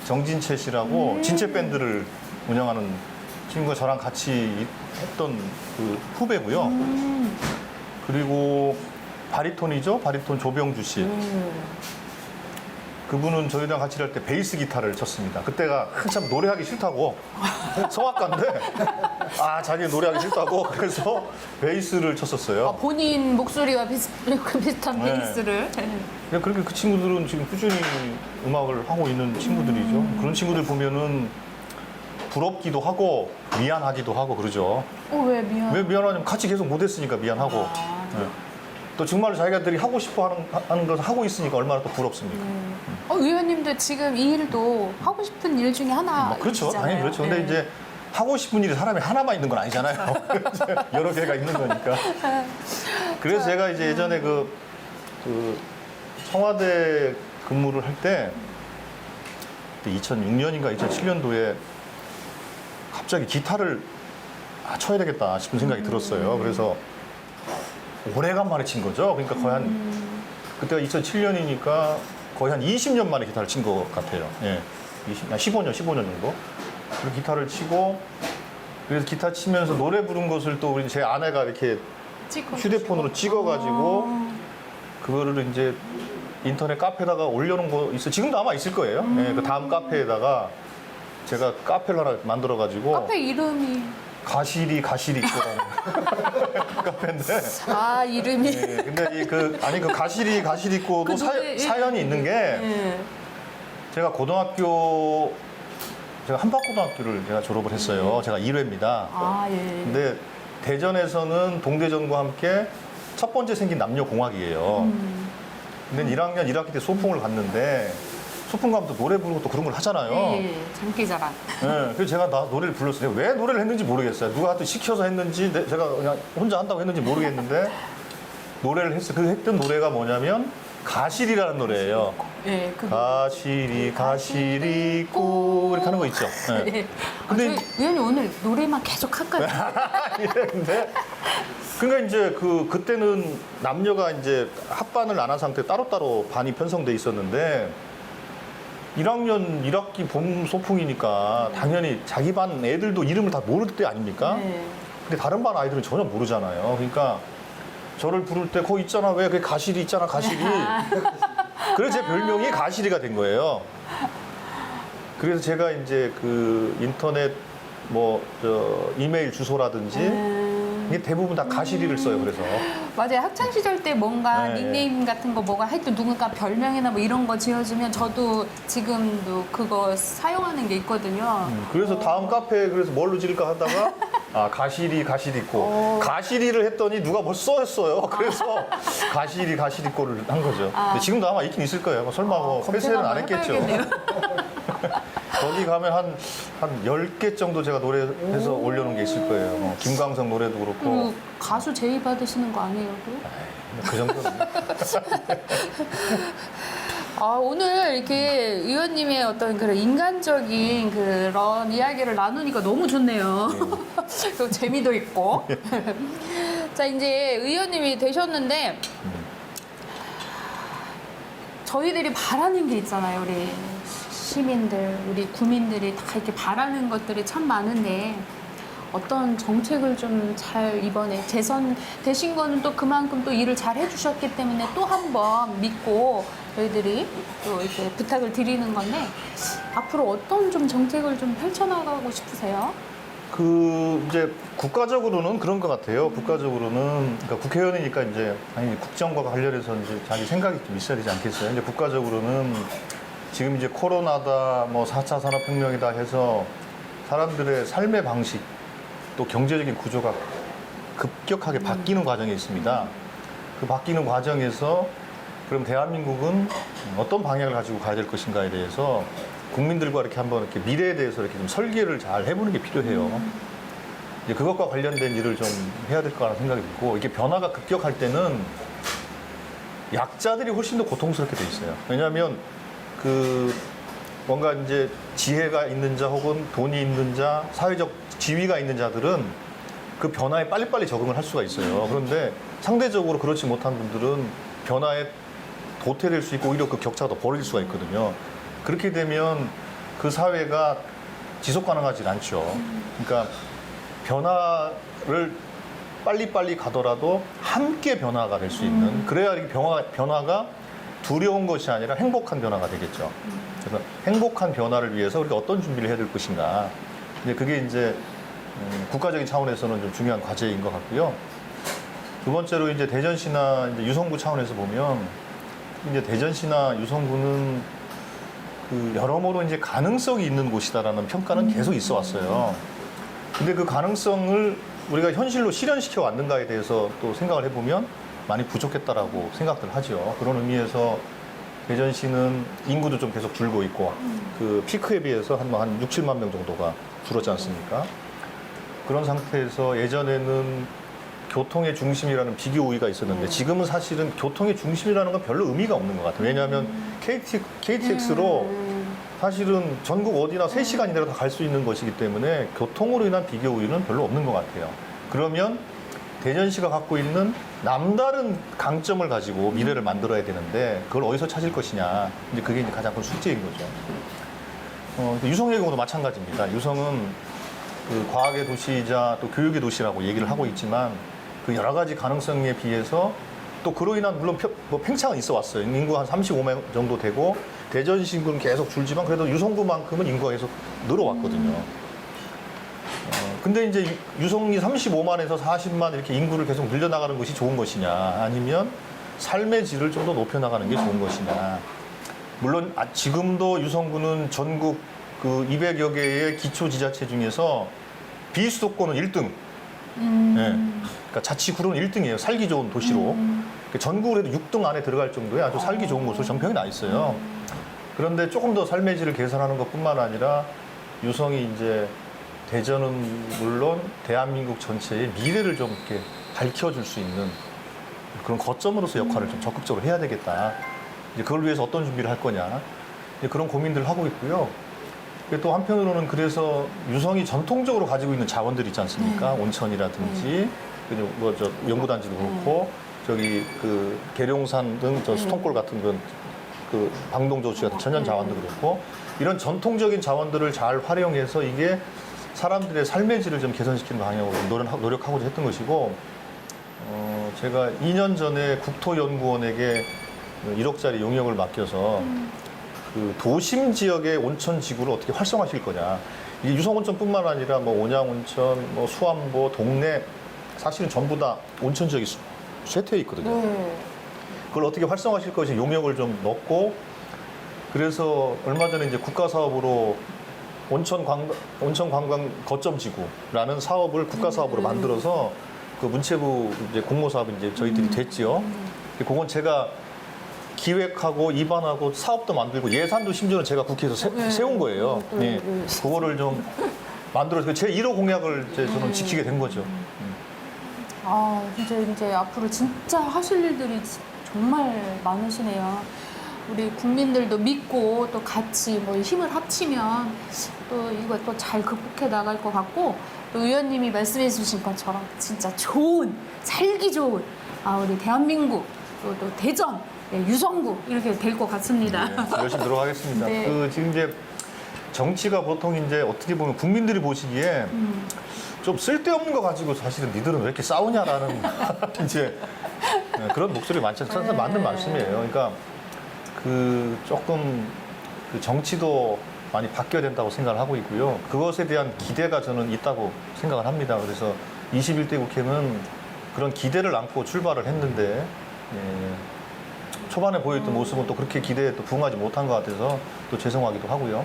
정진채 씨라고 진채 밴드를 운영하는 친구가 저랑 같이 했던 그 후배고요. 그리고 바리톤이죠. 바리톤 조병주 씨. 그분은 저희랑 같이 할 때 베이스 기타를 쳤습니다. 그때가 한참 노래하기 싫다고 성악가인데 자기 노래하기 싫다고 그래서 베이스를 쳤었어요. 본인 목소리와 비슷한 네. 베이스를. 그렇게 그 친구들은 지금 꾸준히 음악을 하고 있는 친구들이죠. 그런 친구들 보면은 부럽기도 하고 미안하기도 하고 그러죠. 왜 미안? 왜 미안하냐면 같이 계속 못했으니까 미안하고 네. 또 정말로 자기들이 하고 싶어 하는 것을 하고 있으니까 얼마나 또 부럽습니까. 의원님도 지금 이 일도 하고 싶은 일 중에 하나. 뭐 그렇죠. 이잖아요. 당연히 그렇죠. 근데 네. 이제 하고 싶은 일이 사람이 하나만 있는 건 아니잖아요. 여러 개가 있는 거니까. 그래서 제가 이제 예전에 그 청와대 근무를 할 때 2006년인가 2007년도에 갑자기 기타를 쳐야 되겠다 싶은 생각이 들었어요. 그래서 오래간만에 친 거죠. 그러니까 거의 그때가 2007년이니까 거의 한 20년 만에 기타를 친 것 같아요. 예. 15년 정도. 그리고 기타를 치고, 그래서 기타 치면서 노래 부른 것을 또 우리 제 아내가 이렇게 휴대폰으로 찍어가지고, 그거를 이제 인터넷 카페에다가 올려놓은 거 있어요. 지금도 아마 있을 거예요. 예, 그 다음 카페에다가 제가 카페를 하나 만들어가지고. 카페 이름이. 가시리 거라는 카페인데. 이름이. 예, 근데 그 가시리꼬도 그 노래, 사연이 있는 게 예. 제가 한밭고등학교를 제가 졸업을 했어요. 제가 1회입니다. 예. 근데 대전에서는 동대전과 함께 첫 번째 생긴 남녀공학이에요. 근데 1학년 1학기 때 소풍을 갔는데 소풍 가면 또 노래 부르고 또 그런 걸 하잖아요. 예. 장기자랑. 네, 그래서 제가 노래를 불렀어요. 왜 노래를 했는지 모르겠어요. 누가 하여튼 시켜서 했는지, 제가 그냥 혼자 한다고 했는지 모르겠는데, 노래를 했어요. 그 했던 노래가 뭐냐면, 가시리라는 노래예요. 예. 가시리꼬, 이렇게 하는 거 있죠. 네. 네. 근데 의원님 오늘 노래만 계속 할까요? 근데, 그러니까 이제 그때는 남녀가 이제 합반을 안 한 상태 따로따로 반이 편성돼 있었는데, 1학년 1학기 봄 소풍이니까 당연히 자기 반 애들도 이름을 다 모를 때 아닙니까? 네. 근데 다른 반 아이들은 전혀 모르잖아요. 그러니까 저를 부를 때 거기 있잖아. 왜 그 가시리 있잖아. 가시리. 그래서 제 별명이 가시리가 된 거예요. 그래서 제가 이제 그 인터넷 이메일 주소라든지 이게 대부분 다 가시리를 써요. 그래서 맞아요. 학창 시절 때 뭔가 네. 닉네임 같은 거 뭐가 하여튼 누군가 별명이나 뭐 이런 거 지어주면 저도 지금도 그거 사용하는 게 있거든요. 그래서 다음 카페에 그래서 뭘로 지을까 하다가 아, 가시리 있고. 가시리를 했더니 누가 벌써 했어요. 그래서 가시리꼬를 한 거죠. 근데 지금도 아마 있긴 있을 거예요. 설마 뭐 폐쇄는 안 했겠죠. 거기 가면 한 10개 정도 제가 노래해서 올려놓은 게 있을 거예요. 김광석 노래도 그렇고. 그 가수 제의 받으시는 거 아니에요? 그 정도는. 아, 오늘 이렇게 의원님의 어떤 그런 인간적인 그런 이야기를 나누니까 너무 좋네요. 그리고 재미도 있고. 자, 이제 의원님이 되셨는데 저희들이 바라는 게 있잖아요. 우리 시민들, 우리 구민들이 다 이렇게 바라는 것들이 참 많은데 어떤 정책을 좀 잘 이번에 재선 되신 거는 또 그만큼 또 일을 잘 해주셨기 때문에 또 한 번 믿고 저희들이 또 이렇게 부탁을 드리는 건데 앞으로 어떤 좀 정책을 좀 펼쳐나가고 싶으세요? 이제 국가적으로는 그런 것 같아요. 국가적으로는 그러니까 국회의원이니까 이제 아니 국정과 관련해서 이제 자기 생각이 좀 있어야 되지 않겠어요? 이제 국가적으로는 지금 이제 코로나다 뭐 4차 산업혁명이다 해서 사람들의 삶의 방식 또 경제적인 구조가 급격하게 바뀌는 과정에 있습니다. 그 바뀌는 과정에서 그럼 대한민국은 어떤 방향을 가지고 가야 될 것인가에 대해서 국민들과 이렇게 한번 이렇게 미래에 대해서 이렇게 좀 설계를 잘 해보는 게 필요해요. 이제 그것과 관련된 일을 좀 해야 될 거라는 생각이 들고 이게 변화가 급격할 때는 약자들이 훨씬 더 고통스럽게 돼 있어요. 왜냐하면 뭔가 이제 지혜가 있는 자 혹은 돈이 있는 자, 사회적 지위가 있는 자들은 그 변화에 빨리빨리 적응을 할 수가 있어요. 그런데 상대적으로 그렇지 못한 분들은 변화에 도태될 수 있고 오히려 그 격차가 더 벌어질 수가 있거든요. 그렇게 되면 그 사회가 지속 가능하지 않죠. 그러니까 변화를 빨리빨리 가더라도 함께 변화가 될 수 있는 그래야 이 변화가 두려운 것이 아니라 행복한 변화가 되겠죠. 그래서 행복한 변화를 위해서 우리가 어떤 준비를 해야 될 것인가. 이제 그게 이제 국가적인 차원에서는 좀 중요한 과제인 것 같고요. 두 번째로 이제 대전시나 이제 유성구 차원에서 보면 이제 대전시나 유성구는 여러모로 이제 가능성이 있는 곳이다라는 평가는 계속 있어 왔어요. 근데 그 가능성을 우리가 현실로 실현시켜 왔는가에 대해서 또 생각을 해보면 많이 부족했다라고 생각들 하죠. 그런 의미에서 대전시는 인구도 좀 계속 줄고 있고 그 피크에 비해서 한 6, 7만 명 정도가 줄었지 않습니까? 그런 상태에서 예전에는 교통의 중심이라는 비교 우위가 있었는데 지금은 사실은 교통의 중심이라는 건 별로 의미가 없는 것 같아요. 왜냐하면 KTX로 사실은 전국 어디나 3시간 이내로 다 갈 수 있는 것이기 때문에 교통으로 인한 비교 우위는 별로 없는 것 같아요. 그러면 대전시가 갖고 있는 남다른 강점을 가지고 미래를 만들어야 되는데 그걸 어디서 찾을 것이냐. 이제 그게 이제 가장 큰 숙제인 거죠. 유성의 경우도 마찬가지입니다. 유성은 그 과학의 도시이자 또 교육의 도시라고 얘기를 하고 있지만 그 여러 가지 가능성에 비해서 또 그로 인한 물론 팽창은 있어 왔어요. 인구가 한 35만 정도 되고 대전시 인구는 계속 줄지만 그래도 유성구만큼은 인구가 계속 늘어왔거든요. 근데 이제 유성이 35만에서 40만 이렇게 인구를 계속 늘려나가는 것이 좋은 것이냐 아니면 삶의 질을 좀 더 높여나가는 게 좋은 것이냐. 물론 지금도 유성구는 전국 그 200여 개의 기초지자체 중에서 비수도권은 1등. 네. 그러니까 자치구는 1등이에요. 살기 좋은 도시로. 전국으로 해도 6등 안에 들어갈 정도의 아주 살기 좋은 곳으로 전평이 나 있어요. 그런데 조금 더 삶의 질을 개선하는 것뿐만 아니라 유성이 이제 대전은 물론 대한민국 전체의 미래를 좀 이렇게 밝혀줄 수 있는 그런 거점으로서 역할을 좀 적극적으로 해야 되겠다. 이제 그걸 위해서 어떤 준비를 할 거냐. 이제 그런 고민들을 하고 있고요. 또 한편으로는 그래서 유성이 전통적으로 가지고 있는 자원들이 있지 않습니까? 온천이라든지, 뭐 저 연구단지도 그렇고, 저기 그 계룡산 등 저 수통골 같은 그 방동조치 같은 천연 자원도 그렇고, 이런 전통적인 자원들을 잘 활용해서 이게 사람들의 삶의 질을 좀 개선시키는 방향으로 노력하고자 했던 것이고, 제가 2년 전에 국토연구원에게 1억짜리 용역을 맡겨서 그 도심 지역의 온천 지구를 어떻게 활성화시킬 거냐. 이게 유성온천뿐만 아니라 뭐 온양온천, 뭐 수안보, 동네 사실은 전부 다 온천 지역이 쇠퇴해 있거든요. 그걸 어떻게 활성화시킬 것이 용역을 좀 넣고 그래서 얼마 전에 이제 국가 사업으로 온천 관광 거점 지구라는 사업을 국가 사업으로 만들어서 그 문체부 이제 공모 사업이 이제 저희들이 됐지요. 그건 제가 기획하고 입안하고 사업도 만들고 예산도 심지어는 제가 국회에서 세운 거예요. 예. 그거를 좀 만들어서 제 1호 공약을 이제 저는 지키게 된 거죠. 아, 진짜 이제 앞으로 진짜 하실 일들이 정말 많으시네요. 우리 국민들도 믿고 또 같이 뭐 힘을 합치면 또 이거 또 잘 극복해 나갈 것 같고 또 의원님이 말씀해 주신 것처럼 진짜 좋은, 살기 좋은 우리 대한민국 또 대전, 유성구 이렇게 될 것 같습니다. 네, 열심히 들어가겠습니다. 네. 그 지금 이제 정치가 보통 이제 어떻게 보면 국민들이 보시기에 좀 쓸데없는 거 가지고 사실은 니들은 왜 이렇게 싸우냐라는 이제 그런 목소리 많지 않습니까? 맞는 말씀이에요. 그러니까 그 조금 그 정치도 많이 바뀌어야 된다고 생각을 하고 있고요. 그것에 대한 기대가 저는 있다고 생각을 합니다. 그래서 21대 국회는 그런 기대를 안고 출발을 했는데 초반에 보였던 모습은 또 그렇게 기대에 또 부응하지 못한 것 같아서 또 죄송하기도 하고요.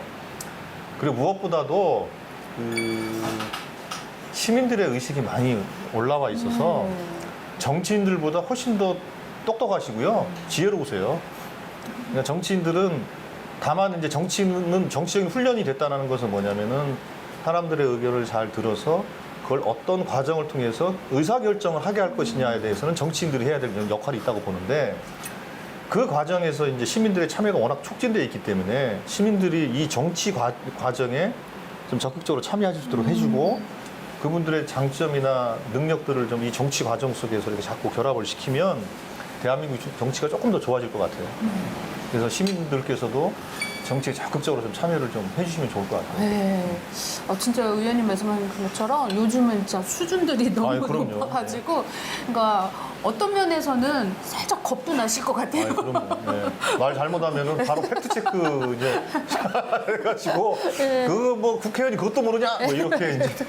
그리고 무엇보다도 그 시민들의 의식이 많이 올라와 있어서 정치인들보다 훨씬 더 똑똑하시고요. 지혜로우세요. 그러니까 정치인들은 다만 이제 정치인은 정치적인 훈련이 됐다는 것은 뭐냐면은 사람들의 의견을 잘 들어서 그걸 어떤 과정을 통해서 의사결정을 하게 할 것이냐에 대해서는 정치인들이 해야 될 역할이 있다고 보는데 그 과정에서 이제 시민들의 참여가 워낙 촉진되어 있기 때문에 시민들이 이 정치 과정에 좀 적극적으로 참여할 수 있도록 해주고 그분들의 장점이나 능력들을 좀 이 정치 과정 속에서 이렇게 자꾸 결합을 시키면 대한민국 정치가 조금 더 좋아질 것 같아요. 그래서 시민들께서도 정치에 적극적으로 좀 참여를 좀 해주시면 좋을 것 같아요. 네. 진짜 의원님 말씀하신 것처럼 요즘은 진짜 수준들이 너무 아유, 그럼요. 높아가지고, 그러니까 어떤 면에서는 살짝 겁도 나실 것 같아요. 그럼요. 네. 말 잘못하면은 바로 팩트 체크 이제 해가지고 네. 그 뭐 국회의원이 그것도 모르냐 뭐 이렇게 이제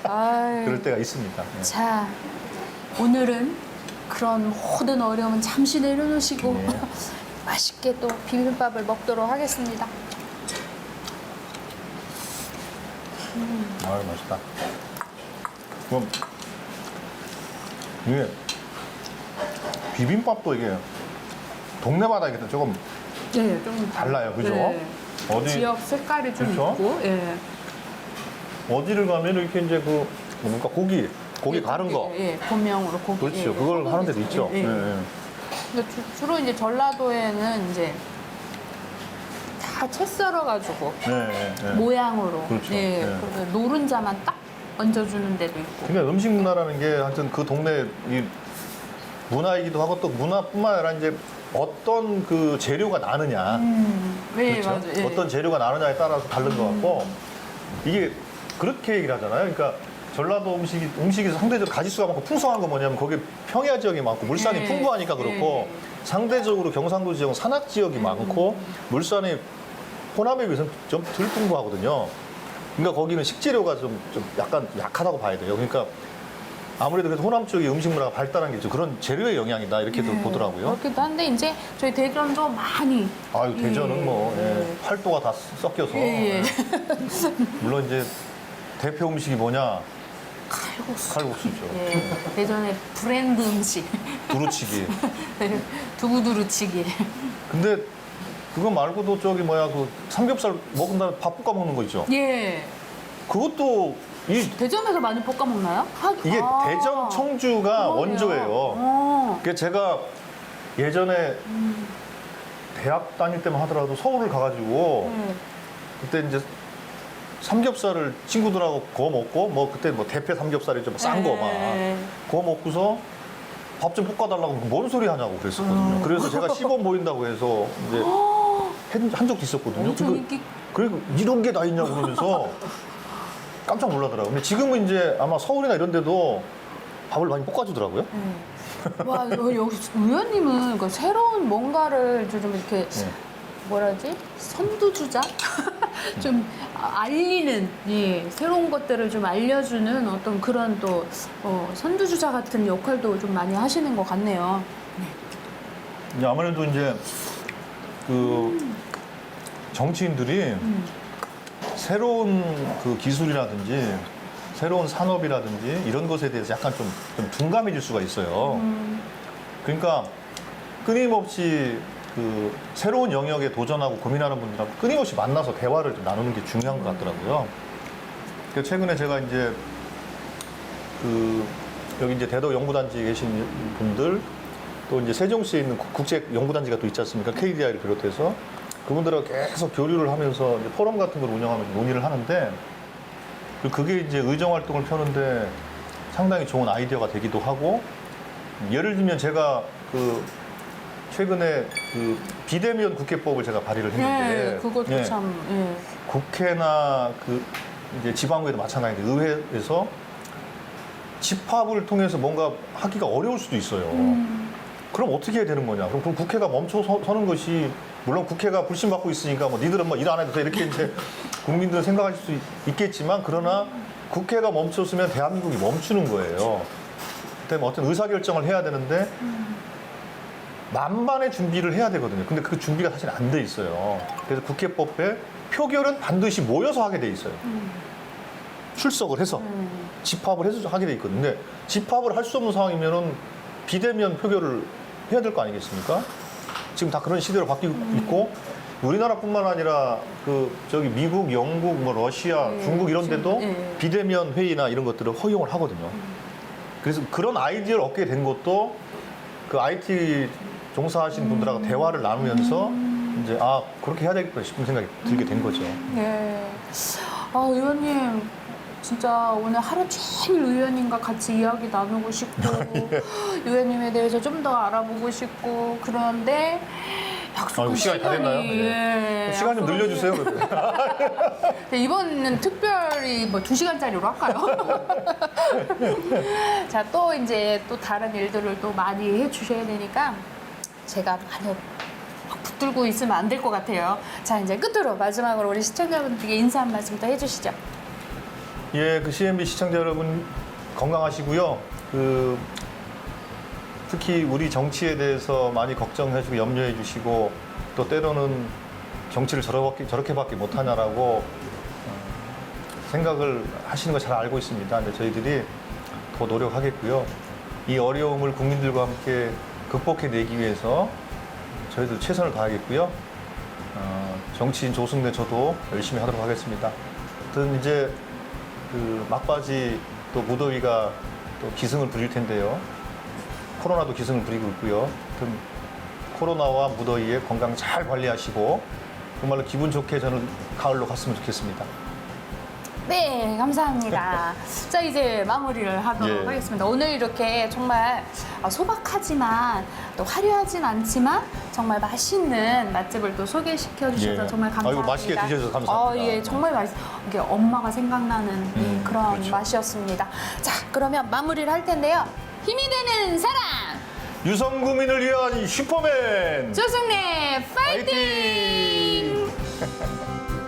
아유. 그럴 때가 있습니다. 네. 자, 오늘은 그런 모든 어려움은 잠시 내려놓으시고 네. 맛있게 또 비빔밥을 먹도록 하겠습니다. 아유 맛있다. 그럼 이게 비빔밥도 이게 동네마다 이게 조금 네, 좀 달라요, 그죠? 네. 어디 지역 색깔이 좀 그렇죠? 있고, 예. 어디를 가면 이렇게 이제 그 뭔가 고기 가른 거, 예, 본명으로 고기. 그렇죠. 그걸 하는 데도 있죠. 예, 예. 예, 예. 근데 주로 이제 전라도에는 이제 다 채 썰어가지고 네, 네. 모양으로, 그렇죠. 예, 네. 그리고 노른자만 딱 얹어주는 데도 있고. 그러니까 음식 문화라는 게 하여튼 그 동네 이 문화이기도 하고 또 문화뿐만 아니라 이제 어떤 그 재료가 나느냐, 네, 그렇죠? 맞아요. 예. 어떤 재료가 나느냐에 따라서 다른 것 같고 이게 그렇게 얘기를 하잖아요. 그러니까 전라도 음식이 상대적으로 가짓수가 많고 풍성한 건 뭐냐면 거기 평야 지역이 많고 물산이 예. 풍부하니까 그렇고 상대적으로 경상도 지역은 산악 지역이 많고 물산이 호남에 비해서는 좀 덜 풍부하거든요. 그러니까 거기는 식재료가 좀 약간 약하다고 봐야 돼요. 그러니까 아무래도 그래서 호남 쪽이 음식 문화가 발달한 게 좀 그런 재료의 영향이다 이렇게도 보더라고요. 그렇기도 한데 이제 저희 대전도 많이. 아유 대전은 뭐 예. 팔도가 다 섞여서 예, 예. 예. 물론 이제 대표 음식이 뭐냐 칼국수. 칼국수죠. 예, 대전의 브랜드 음식. 두루치기. 두부두루치기. 근데 그거 말고도 저기 뭐야 그 삼겹살 먹은 다음에 밥 볶아 먹는 거 있죠. 예. 그것도 대전에서 많이 볶아 먹나요? 이게 대전 청주가 그러네요. 원조예요. 그게 제가 예전에 대학 다닐 때만 하더라도 서울을 가가지고 그때 이제 삼겹살을 친구들하고 구워 먹고 뭐 그때 뭐 대패 삼겹살이 좀 싼 거 막 구워 먹고서 밥 좀 볶아달라고 뭔 소리 하냐고 그랬었거든요. 그래서 제가 시범 보인다고 해서 이제 한 적도 있었거든요. 엄청 인기. 그리고 이런 게 다 있냐고 그러면서 깜짝 놀라더라고요. 근데 지금은 이제 아마 서울이나 이런 데도 밥을 많이 볶아주더라고요. 와, 여기 의원님은 그 새로운 뭔가를 좀 이렇게 뭐라지? 선두주자? 좀 알리는, 예, 새로운 것들을 좀 알려주는 어떤 그런 또 선두주자 같은 역할도 좀 많이 하시는 것 같네요. 이제 아무래도 이제 그 정치인들이 새로운 그 기술이라든지 새로운 산업이라든지 이런 것에 대해서 약간 좀 둔감해질 수가 있어요. 그러니까 끊임없이 그 새로운 영역에 도전하고 고민하는 분들하고 끊임없이 만나서 대화를 좀 나누는 게 중요한 것 같더라고요. 그래서 최근에 제가 이제 그 여기 이제 대덕 연구단지에 계신 분들 또 이제 세종시에 있는 국제 연구단지가 또 있지 않습니까? KDI를 비롯해서 그분들하고 계속 교류를 하면서 이제 포럼 같은 걸 운영하면서 논의를 하는데 그게 이제 의정 활동을 펴는데 상당히 좋은 아이디어가 되기도 하고 예를 들면 제가 그 최근에 그 비대면 국회법을 제가 발의를 했는데 그것도 예, 참. 예. 국회나 그 이제 지방구에도 마찬가지인데 의회에서 집합을 통해서 뭔가 하기가 어려울 수도 있어요. 그럼 어떻게 해야 되는 거냐? 그럼 국회가 멈춰 서는 것이 물론 국회가 불신받고 있으니까 뭐 니들은 뭐 일 안 해도 돼 이렇게 이제 국민들은 생각할 수 있겠지만 그러나 국회가 멈췄으면 대한민국이 멈추는 거예요. 그때 어떤 의사결정을 해야 되는데 만반의 준비를 해야 되거든요. 근데 그 준비가 사실 안 돼 있어요. 그래서 국회법에 표결은 반드시 모여서 하게 돼 있어요. 출석을 해서 집합을 해서 하게 돼 있거든요. 근데 집합을 할 수 없는 상황이면은 비대면 표결을 해야 될 거 아니겠습니까? 지금 다 그런 시대로 바뀌고 있고 우리나라뿐만 아니라 그 저기 미국, 영국, 뭐 러시아, 중국 이런 데도 비대면 회의나 이런 것들을 허용을 하거든요. 그래서 그런 아이디어를 얻게 된 것도 그 IT 종사하시는 분들하고 대화를 나누면서 이제 아 그렇게 해야 되겠다 싶은 생각이 들게 된 거죠. 네. 아, 의원님. 진짜 오늘 하루 종일 의원님과 같이 이야기 나누고 싶고 의원님에 대해서 좀 더 알아보고 싶고 그런데 약속한 시간이 다 됐나요? 예, 시간 좀 늘려주세요. 네, 이번은 특별히 뭐 2시간짜리로 할까요? 자, 또 이제 또 다른 일들을 또 많이 해주셔야 되니까 제가 많이 붙들고 있으면 안 될 것 같아요. 자, 이제 끝으로 마지막으로 우리 시청자분들께 인사 한 말씀 더 해주시죠. 예, 그 CNB 시청자 여러분 건강하시고요. 그 특히 우리 정치에 대해서 많이 걱정해주고 염려해주시고 또 때로는 정치를 저렇게밖에 못하냐라고 생각을 하시는 거 잘 알고 있습니다. 근데 저희들이 더 노력하겠고요. 이 어려움을 국민들과 함께 극복해내기 위해서 저희들 최선을 다하겠고요. 정치인 조승래 저도 열심히 하도록 하겠습니다. 아무튼 이제 그 막바지 또 무더위가 또 기승을 부릴 텐데요. 코로나도 기승을 부리고 있고요. 아무튼 코로나와 무더위에 건강 잘 관리하시고 정말로 기분 좋게 저는 가을로 갔으면 좋겠습니다. 네, 감사합니다. 자, 이제 마무리를 하도록 예. 하겠습니다. 오늘 이렇게 정말 소박하지만 또 화려하진 않지만 정말 맛있는 맛집을 또 소개시켜 주셔서 예. 정말 감사합니다. 아이고, 맛있게 드셔서 감사합니다. 예, 정말 맛있어. 이게 엄마가 생각나는 그런 그렇죠. 맛이었습니다. 자, 그러면 마무리를 할 텐데요. 힘이 되는 사람! 유성구민을 위한 슈퍼맨! 조승래 파이팅! 파이팅!